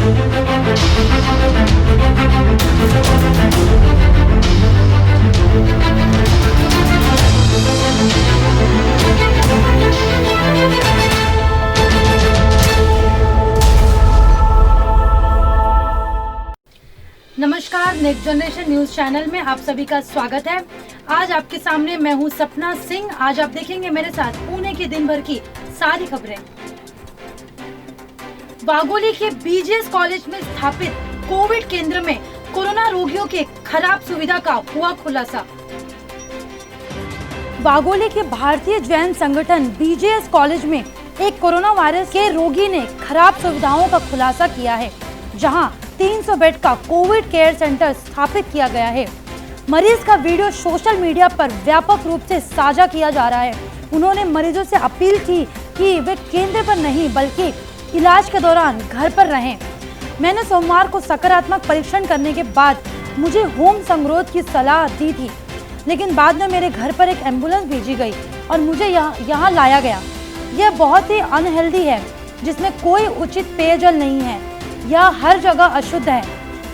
नमस्कार, next generation news channel में आप सभी का स्वागत है। आज आपके सामने मैं हूं सपना सिंह। आज आप देखेंगे मेरे साथ पुणे के दिन भर की सारी खबरें। वाघोली के बीजेएस कॉलेज में स्थापित कोविड केंद्र में कोरोना रोगियों के खराब सुविधा का हुआ खुलासा। वाघोली के भारतीय जैन संगठन बीजेएस कॉलेज में एक कोरोना वायरस के रोगी ने खराब सुविधाओं का खुलासा किया है, जहां 300 बेड का कोविड केयर सेंटर स्थापित किया गया है। मरीज का वीडियो सोशल मीडिया पर व्यापक रूप से साझा किया जा रहा है। उन्होंने मरीजों से अपील की कि वे केंद्र पर नहीं बल्कि इलाज के दौरान घर पर रहें। मैंने सोमवार को सकारात्मक परीक्षण करने के बाद मुझे होम संगरोध की सलाह दी थी, लेकिन बाद में मेरे घर पर एक एम्बुलेंस भेजी गई और मुझे यहाँ लाया गया। यह बहुत ही अनहेल्दी है, जिसमें कोई उचित पेयजल नहीं है। यह हर जगह अशुद्ध है।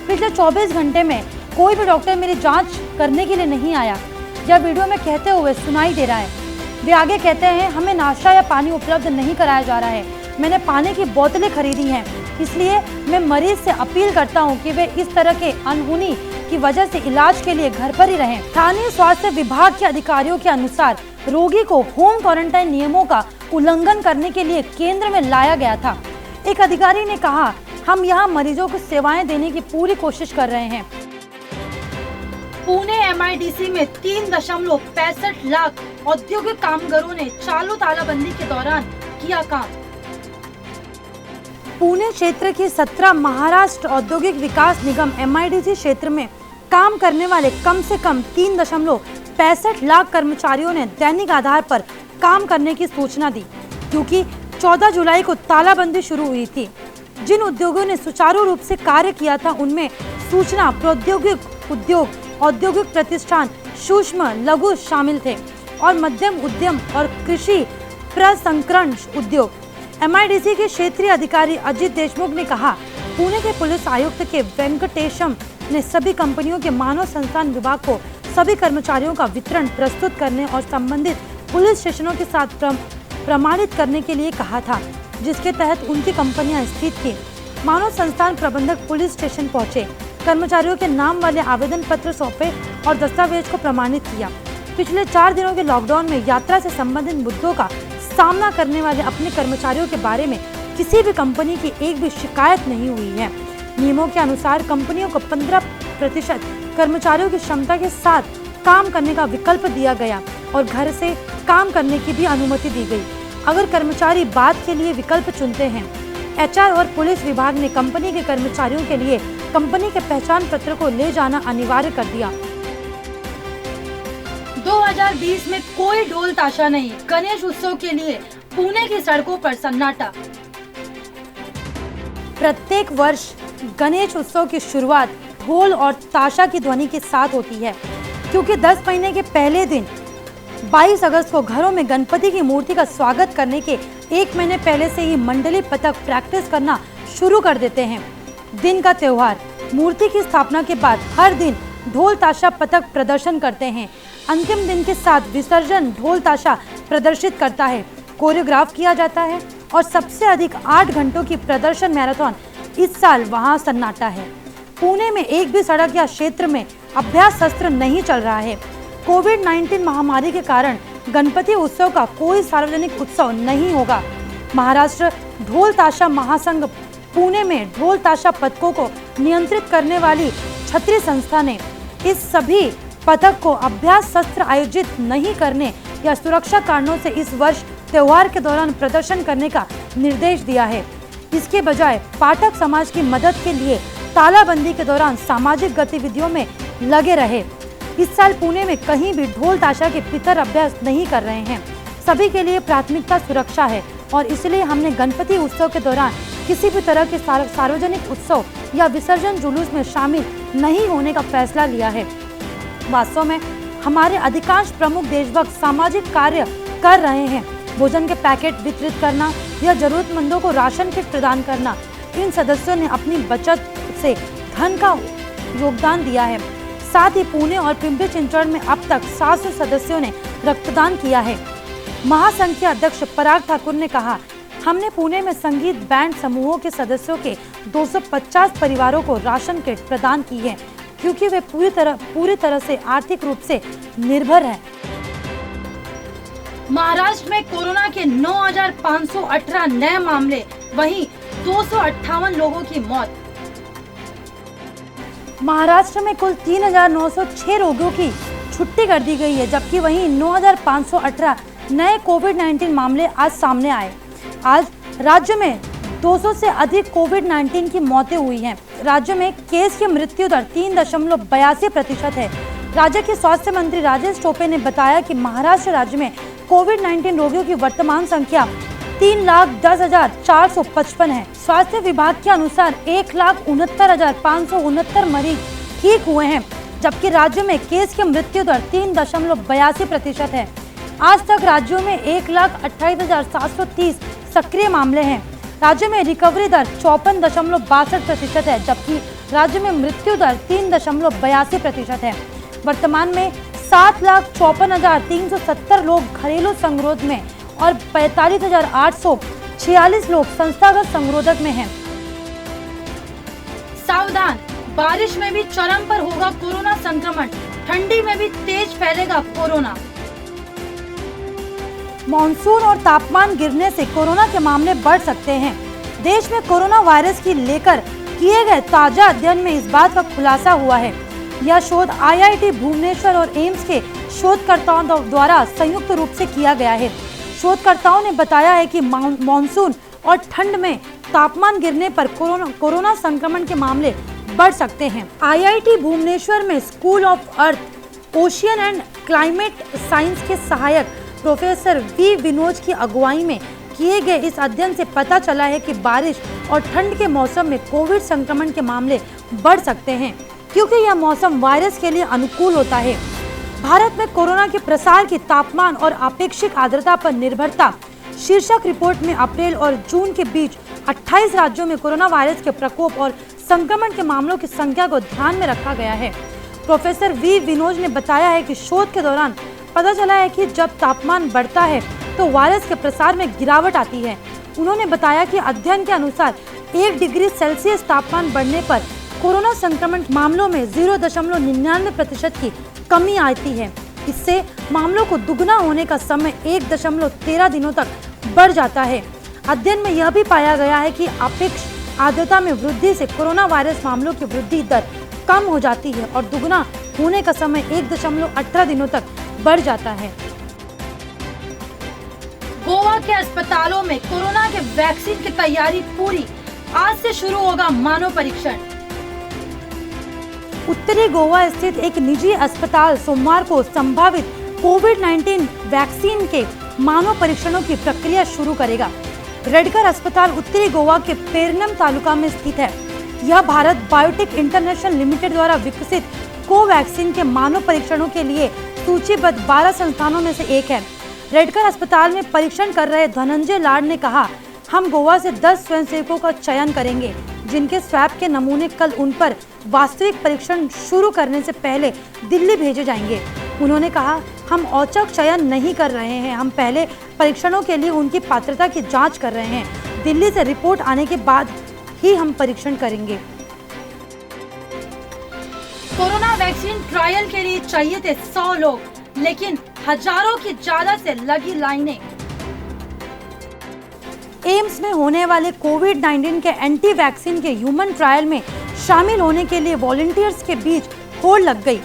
पिछले 24 घंटे में कोई भी डॉक्टर मेरी जांच करने के लिए नहीं आया। यह वीडियो में कहते हुए सुनाई दे रहा है। वे आगे कहते हैं, हमें नाश्ता या पानी उपलब्ध नहीं कराया जा रहा है। मैंने पानी की बोतलें खरीदी हैं, इसलिए मैं मरीज से अपील करता हूं कि वे इस तरह के अनहोनी की वजह से इलाज के लिए घर पर ही रहें। स्थानीय स्वास्थ्य विभाग के अधिकारियों के अनुसार रोगी को होम क्वारंटाइन नियमों का उल्लंघन करने के लिए केंद्र में लाया गया था। एक अधिकारी ने कहा, हम यहाँ मरीजों को सेवाएं देने की पूरी कोशिश कर रहे हैं। पुणे एमआईडीसी में 3.65 लाख औद्योगिक कामगारों ने चालू तालाबंदी के दौरान किया काम। पुणे क्षेत्र के 17 महाराष्ट्र औद्योगिक विकास निगम एमआईडीसी क्षेत्र में काम करने वाले कम से कम 3.65 लाख कर्मचारियों ने दैनिक आधार पर काम करने की सूचना दी, क्योंकि 14 जुलाई को तालाबंदी शुरू हुई थी। जिन उद्योगों ने सुचारू रूप से कार्य किया था, उनमें सूचना प्रौद्योगिक उद्योग, औद्योगिक प्रतिष्ठान, सूक्ष्म लघु शामिल थे और मध्यम उद्यम और कृषि प्रसंस्करण उद्योग। एमआईडीसी के क्षेत्रीय अधिकारी अजित देशमुख ने कहा, पुणे के पुलिस आयुक्त के वेंकटेशम ने सभी कंपनियों के मानव संसाधन विभाग को सभी कर्मचारियों का वितरण प्रस्तुत करने और संबंधित पुलिस स्टेशनों के साथ प्रमाणित करने के लिए कहा था, जिसके तहत उनकी कंपनियां स्थित थी। मानव संस्थान प्रबंधक पुलिस स्टेशन पहुंचे, कर्मचारियों के नाम वाले आवेदन पत्र सौंपे और दस्तावेज को प्रमाणित किया। पिछले 4 दिनों के लॉकडाउन में यात्रा से संबंधित मुद्दों का सामना करने वाले अपने कर्मचारियों के बारे में किसी भी कंपनी की एक भी शिकायत नहीं हुई है। नियमों के अनुसार कंपनियों को 15% कर्मचारियों की क्षमता के साथ काम करने का विकल्प दिया गया और घर से काम करने की भी अनुमति दी गई, अगर कर्मचारी बाद के लिए विकल्प चुनते हैं। एचआर और पुलिस विभाग ने कंपनी के कर्मचारियों के लिए कंपनी के पहचान पत्र को ले जाना अनिवार्य कर दिया। 2020 में कोई ढोल ताशा नहीं, गणेश उत्सव के लिए पुणे की सड़कों पर सन्नाटा। प्रत्येक वर्ष गणेश उत्सव की शुरुआत ढोल और ताशा की ध्वनि के साथ होती है, क्योंकि 10 महीने के पहले दिन 22 अगस्त को घरों में गणपति की मूर्ति का स्वागत करने के 1 महीने पहले से ही मंडली पथक प्रैक्टिस करना शुरू कर देते हैं। दिन का त्योहार, मूर्ति की स्थापना के बाद हर दिन ढोल ताशा पथक प्रदर्शन करते हैं। अंतिम दिन के साथ विसर्जन ढोल ताशा प्रदर्शित करता है, कोरियोग्राफ किया जाता है और सबसे अधिक 8 घंटों की प्रदर्शन मैराथन इस साल वहां सन्नाटा है। पुणे में एक भी सड़क या क्षेत्र में अभ्यास सत्र नहीं चल रहा है। कोविड-19 महामारी के कारण गणपति उत्सव का कोई सार्वजनिक उत्सव नहीं होगा। महाराष्ट्र ढोल ताशा महासंघ पुणे में ढोल ताशा पथकों को नियंत्रित करने वाली छत्री संस्था ने इस सभी पथक को अभ्यास सत्र आयोजित नहीं करने या सुरक्षा कारणों से इस वर्ष त्योहार के दौरान प्रदर्शन करने का निर्देश दिया है। इसके बजाय पाठक समाज की मदद के लिए तालाबंदी के दौरान सामाजिक गतिविधियों में लगे रहे। इस साल पुणे में कहीं भी ढोल ताशा के पितर अभ्यास नहीं कर रहे हैं। सभी के लिए प्राथमिकता सुरक्षा है और इसलिए हमने गणपति उत्सव के दौरान किसी भी तरह के सार्वजनिक उत्सव या विसर्जन जुलूस में शामिल नहीं होने का फैसला लिया है। वास्तव में हमारे अधिकांश प्रमुख देशभक्त सामाजिक कार्य कर रहे हैं। भोजन के पैकेट वितरित करना या जरूरतमंदों को राशन किट प्रदान करना इन सदस्यों ने अपनी बचत से धन का योगदान दिया है। साथ ही पुणे और पिंपरी चिंचवड़ में अब तक 700 सदस्यों ने रक्तदान किया है। महासंघ के अध्यक्ष पराग ठाकुर ने कहा, हमने पुणे में संगीत बैंड समूहों के सदस्यों के 250 परिवारों को राशन किट प्रदान की है, क्योंकि वे पूरी तरह से आर्थिक रूप से निर्भर हैं। महाराष्ट्र में कोरोना के 9,518 नए मामले, वहीं 258 लोगों की मौत। महाराष्ट्र में कुल 3,906 रोगियों की छुट्टी कर दी गई है, जबकि वहीं 9,518 नए कोविड-19 मामले आज सामने आए। आज राज्य में 200 से अधिक कोविड-19 की मौतें हुई हैं। राज्य में केस की मृत्यु दर 3.82% है। राज्य के स्वास्थ्य मंत्री राजेश टोपे ने बताया कि महाराष्ट्र राज्य में कोविड-19 रोगियों की वर्तमान संख्या 3,10,455 है। स्वास्थ्य विभाग के अनुसार 1,69,569 मरीज ठीक हुए हैं, जबकि राज्य में केस की मृत्यु दर 3.82% है। आज तक राज्यों में 1,28,730 सक्रिय मामले हैं। राज्य में रिकवरी दर 54.62% है, जबकि राज्य में मृत्यु दर 3.82% है। वर्तमान में 7,54,370 लोग घरेलू संगरोध में और 45,846 लोग संस्थागत संगरोधक में हैं। सावधान, बारिश में भी चरम पर होगा कोरोना संक्रमण, ठंडी में भी तेज फैलेगा कोरोना। मॉनसून और तापमान गिरने से कोरोना के मामले बढ़ सकते हैं। देश में कोरोना वायरस की लेकर किए गए ताजा अध्ययन में इस बात का खुलासा हुआ है। यह शोध IIT भुवनेश्वर और एम्स के शोधकर्ताओं द्वारा संयुक्त रूप से किया गया है। शोधकर्ताओं ने बताया है कि मॉनसून और ठंड में तापमान गिरने पर कोरोना संक्रमण के मामले बढ़ सकते हैं। IIT भुवनेश्वर में school of earth, ocean and climate science के सहायक प्रोफेसर वी विनोज की अगुवाई में किए गए इस अध्ययन से पता चला है कि बारिश और ठंड के मौसम में कोविड संक्रमण के मामले बढ़ सकते हैं, क्योंकि यह मौसम वायरस के लिए अनुकूल होता है। भारत में कोरोना के प्रसार की तापमान और अपेक्षित आर्द्रता पर निर्भरता शीर्षक रिपोर्ट में अप्रैल और जून के बीच 28 राज्यों में कोरोना वायरस के प्रकोप और संक्रमण के मामलों की संख्या को ध्यान में रखा गया है। प्रोफेसर वी विनोज ने बताया है कि शोध के दौरान पता चला है कि जब तापमान बढ़ता है तो वायरस के प्रसार में गिरावट आती है। उन्होंने बताया कि अध्ययन के अनुसार 1 डिग्री सेल्सियस तापमान बढ़ने पर कोरोना संक्रमण मामलों में 0.99% की कमी आती है। इससे मामलों को दुगना होने का समय 1.13 दिनों तक बढ़ जाता है। अध्ययन में यह भी पाया गया है कि अपेक्षित आर्द्रता में वृद्धि से कोरोना वायरस मामलों की वृद्धि दर कम हो जाती है और दुगना होने का समय 1.18 दिनों तक बढ़ जाता है। गोवा के अस्पतालों में कोरोना के वैक्सीन की तैयारी पूरी, आज से शुरू होगा मानव परीक्षण। उत्तरी गोवा स्थित एक निजी अस्पताल सोमवार को संभावित कोविड-19 वैक्सीन के मानव परीक्षणों की प्रक्रिया शुरू करेगा। रेडकर अस्पताल उत्तरी गोवा के पेरनम तालुका में स्थित है। यह भारत बायोटेक इंटरनेशनल लिमिटेड द्वारा विकसित कोवैक्सीन के मानव परीक्षणों के लिए सूचीबद्ध 12 संस्थानों में से एक है। रेडकर अस्पताल में परीक्षण कर रहे धनंजय लाड ने कहा, हम गोवा से 10 स्वयंसेवकों का चयन करेंगे, जिनके स्वैब के नमूने कल उन पर वास्तविक परीक्षण शुरू करने से पहले दिल्ली भेजे जाएंगे। उन्होंने कहा, हम औचक चयन नहीं कर रहे हैं, हम पहले परीक्षणों के लिए उनकी पात्रता की जांच कर रहे हैं। दिल्ली से रिपोर्ट आने के बाद ही हम परीक्षण करेंगे। कोरोना वैक्सीन ट्रायल के लिए चाहिए थे 100 लोग, लेकिन हजारों की ज्यादा से लगी लाइनें। एम्स में होने वाले कोविड-19 के एंटी वैक्सीन के ह्यूमन ट्रायल में शामिल होने के लिए वॉलंटियर्स के बीच होड़ लग गई।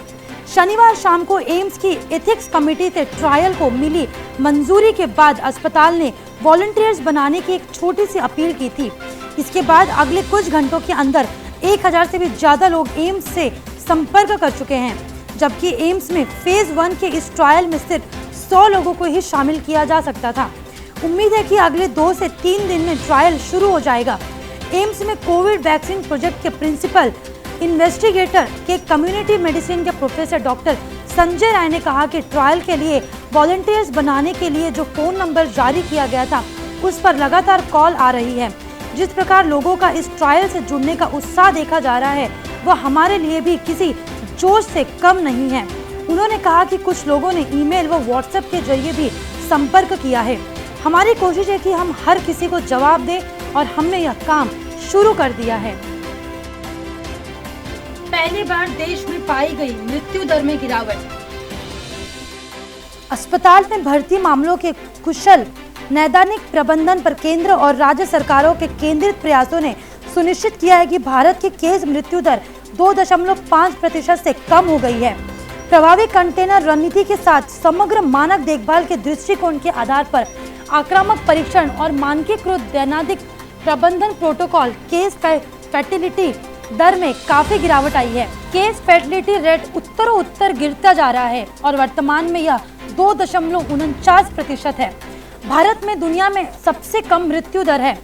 शनिवार शाम को एम्स की एथिक्स कमेटी से ट्रायल को मिली मंजूरी के बाद अस्पताल ने वॉलंटियर्स बनाने की एक छोटी सी अपील की थी। इसके बाद अगले कुछ घंटों के अंदर 1000 से भी ज्यादा लोग एम्स से संपर्क कर चुके हैं, जबकि एम्स में फेज 1 के इस ट्रायल में सिर्फ 100 लोगों को ही शामिल किया जा सकता था। उम्मीद है कि अगले 2 से 3 दिन में ट्रायल शुरू हो जाएगा। एम्स में कोविड वैक्सीन प्रोजेक्ट के प्रिंसिपल इन्वेस्टिगेटर के कम्युनिटी मेडिसिन के प्रोफेसर डॉक्टर संजय राय ने कहा कि ट्रायल के लिए वॉलंटियर्स बनाने के लिए जो फोन नंबर जारी किया गया था, उस पर लगातार कॉल आ रही है। जिस प्रकार लोगों का इस ट्रायल से जुड़ने का उत्साह देखा जा रहा है वह हमारे लिए भी किसी जोश से कम नहीं है। उन्होंने कहा कि कुछ लोगों ने ईमेल व व्हाट्सएप के जरिए भी संपर्क किया है। हमारी कोशिश है कि हम हर किसी को जवाब दें और हमने यह काम शुरू कर दिया है। पहली बार देश में पाई गई मृत्यु दर में गिरावट। अस्पताल में भर्ती मामलों के कुशल नैदानिक प्रबंधन पर केंद्र और राज्य सरकारों के केंद्रित प्रयासों ने सुनिश्चित किया है कि भारत की केस मृत्यु दर 2.5% से कम हो गई है। प्रभावी कंटेनर रणनीति के साथ समग्र मानक देखभाल के दृष्टिकोण के आधार पर आक्रामक परीक्षण और मानकीकृत दैनिक प्रबंधन प्रोटोकॉल केस फैटिलिटी दर में काफी गिरावट आई है। केस फैटिलिटी रेट उत्तरोत्तर गिरता जा रहा है और वर्तमान में यह 2.49% है। भारत में दुनिया में सबसे कम मृत्यु दर है।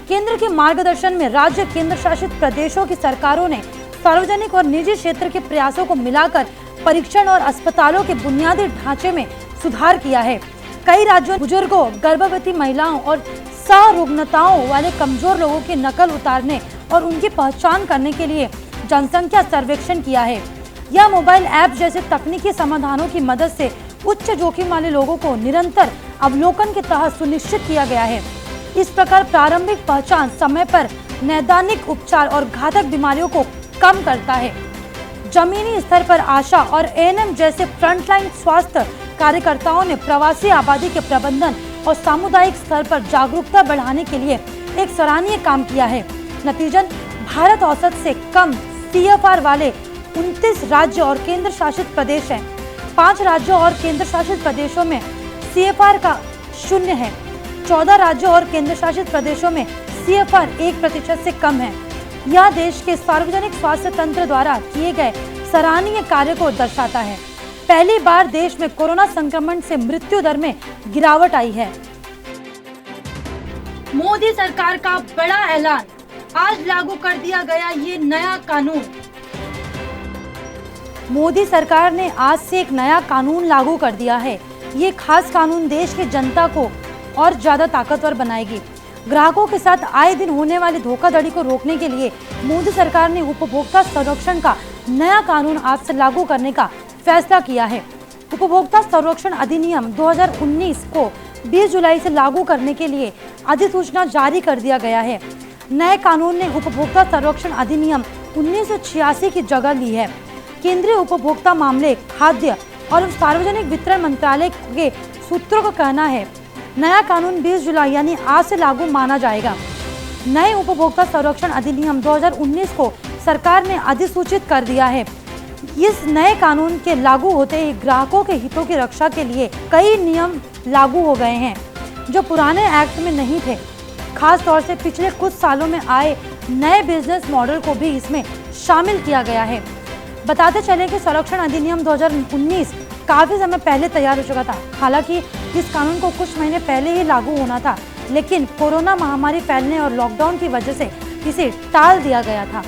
केंद्र के मार्गदर्शन में राज्य केंद्र शासित प्रदेशों की सरकारों ने सार्वजनिक और निजी क्षेत्र के प्रयासों को मिलाकर परीक्षण और अस्पतालों के बुनियादी ढांचे में सुधार किया है। कई राज्यों ने बुजुर्गों, गर्भवती महिलाओं और सरुग्णताओं वाले कमजोर लोगों की नकल उतारने और उनकी पहचान करने के लिए जनसंख्या सर्वेक्षण किया है। यह मोबाइल ऐप जैसे तकनीकी समाधानों की मदद से उच्च जोखिम वाले लोगों को निरंतर अवलोकन के तहत सुनिश्चित किया गया है। इस प्रकार प्रारंभिक पहचान समय पर नैदानिक उपचार और घातक बीमारियों को कम करता है। जमीनी स्तर पर आशा और एएनएम जैसे फ्रंटलाइन स्वास्थ्य कार्यकर्ताओं ने प्रवासी आबादी के प्रबंधन और सामुदायिक स्तर पर जागरूकता बढ़ाने के लिए एक सराहनीय काम किया है। नतीजतन भारत औसत से कम CFR वाले 29 राज्य और केंद्र शासित प्रदेश हैं। 5 राज्यों और केंद्र शासित प्रदेशों में CFR का 0 है। 14 राज्यों और केंद्र शासित प्रदेशों में CFR 1% से कम है। यह देश के सार्वजनिक स्वास्थ्य तंत्र द्वारा किए गए सराहनीय कार्य को दर्शाता है। पहली बार देश में कोरोना संक्रमण से मृत्यु दर में गिरावट आई है। मोदी सरकार का बड़ा ऐलान, आज लागू कर दिया गया ये नया कानून। मोदी सरकार ने आज से एक नया कानून लागू कर दिया है। ये खास कानून देश की जनता को और ज्यादा ताकतवर बनाएगी। ग्राहकों के साथ आए दिन होने वाली धोखाधड़ी को रोकने के लिए मोदी सरकार ने उपभोक्ता संरक्षण का नया कानून आज से लागू करने का फैसला किया है। उपभोक्ता संरक्षण अधिनियम 2019 को 20 जुलाई से लागू करने के लिए अधिसूचना जारी कर दिया गया है। नए कानून ने उपभोक्ता संरक्षण अधिनियम 1986 की जगह ली है। केंद्रीय उपभोक्ता मामले, खाद्य और सार्वजनिक वितरण मंत्रालय के सूत्रों का कहना है नया कानून 20 जुलाई यानी आज से लागू माना जाएगा। नए उपभोक्ता संरक्षण अधिनियम 2019 को सरकार ने अधिसूचित कर दिया है। इस नए कानून के लागू होते ही ग्राहकों के हितों की रक्षा के लिए कई नियम लागू हो गए हैं जो पुराने एक्ट में नहीं थे। खास तौर से पिछले कुछ सालों में आए नए बिजनेस मॉडल को भी इसमें शामिल किया गया है। बताते चले कि संरक्षण अधिनियम 2019 काफी समय पहले तैयार हो चुका था। हालांकि इस कानून को कुछ महीने पहले ही लागू होना था, लेकिन कोरोना महामारी फैलने और लॉकडाउन की वजह से इसे टाल दिया गया था।